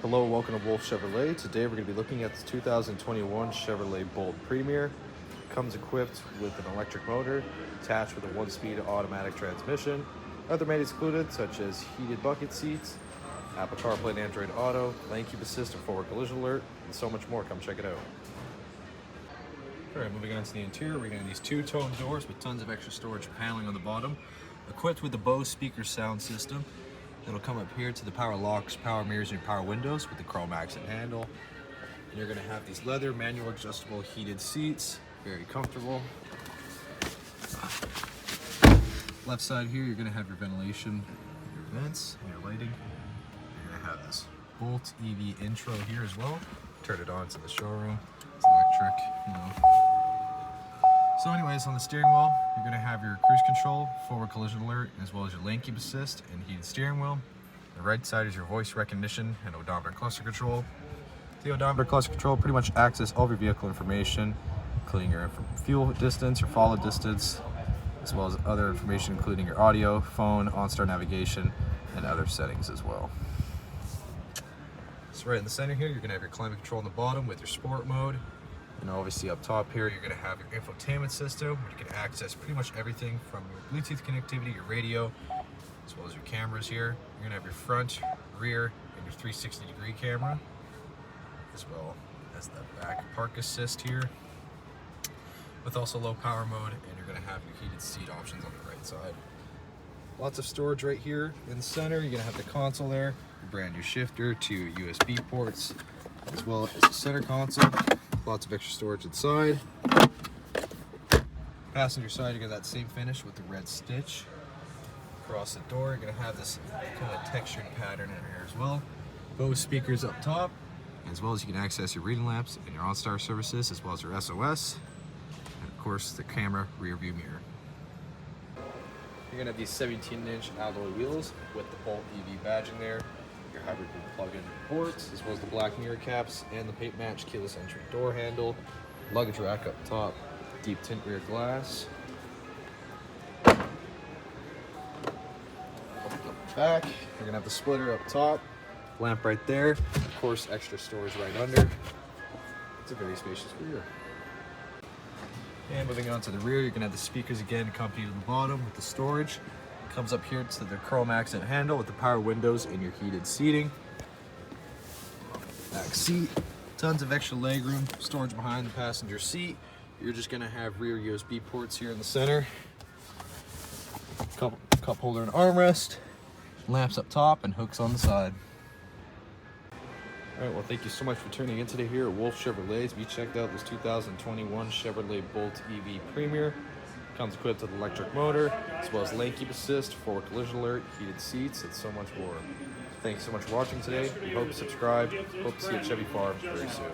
Hello, welcome to Wolfe Chevrolet. Today we're going to be looking at this 2021 Chevrolet Bolt Premier. Comes equipped with an electric motor, attached with a 1-speed automatic transmission. Other amenities included such as heated bucket seats, Apple Carplay and Android Auto, lane keep assist and forward collision alert, and so much more. Come check it out. Alright, moving on to the interior, we're going to have these two-tone doors with tons of extra storage paneling on the bottom, equipped with the Bose speaker sound system. It'll come up here to the power locks, power mirrors, and power windows with the chrome accent handle. And you're going to have these leather manual adjustable heated seats, very comfortable. Left side here, you're going to have your ventilation, your vents, and your lighting. You're going to have this Bolt EV intro here as well. Turn it on to the showroom. It's electric, So anyways, on the steering wheel, you're going to have your cruise control, forward collision alert, as well as your lane keep assist and heated steering wheel. The right side is your voice recognition and odometer cluster control. The odometer cluster control pretty much access all of your vehicle information, including your fuel distance, your follow distance, as well as other information including your audio, phone, OnStar navigation, and other settings as well. So right in the center here, you're going to have your climate control on the bottom with your sport mode. And obviously up top here, you're going to have your infotainment system, where you can access pretty much everything from your Bluetooth connectivity, your radio, as well as your cameras here. You're going to have your front, rear, and your 360-degree camera, as well as the back park assist here, with also low power mode, and you're going to have your heated seat options on the right side. Lots of storage right here in the center. You're going to have the console there, your brand new shifter, 2 USB ports, as well as the center console. Lots of extra storage inside. Passenger side, you got that same finish with the red stitch. Across the door, you're going to have this kind of textured pattern in here as well. Bose speakers up top, as well as you can access your reading lamps and your OnStar services, as well as your SOS. And of course, the camera rear view mirror. You're going to have these 17-inch alloy wheels with the Bolt EV badge in there. Your hybrid plug-in ports, as well as the black mirror caps and the paint match keyless entry door handle, luggage rack up top, deep tint rear glass. Up the back, you're gonna have the splitter up top, lamp right there, of course extra storage right under. It's a very spacious rear. And moving on to the rear, you're gonna have the speakers again accompanied at the bottom with the storage. Comes up here to the chrome accent handle with the power windows and your heated seating. Back seat, tons of extra legroom, storage behind the passenger seat. You're just gonna have rear USB ports here in the center. Cup holder and armrest, lamps up top and hooks on the side. All right, well, thank you so much for tuning in today here at Wolfe Chevrolet. We checked out this 2021 Chevrolet Bolt EV Premier. Comes equipped with an electric motor, as well as lane keep assist, forward collision alert, heated seats, and so much more. Thanks so much for watching today. We hope you subscribe. Hope to see you at Chevy Farm very soon.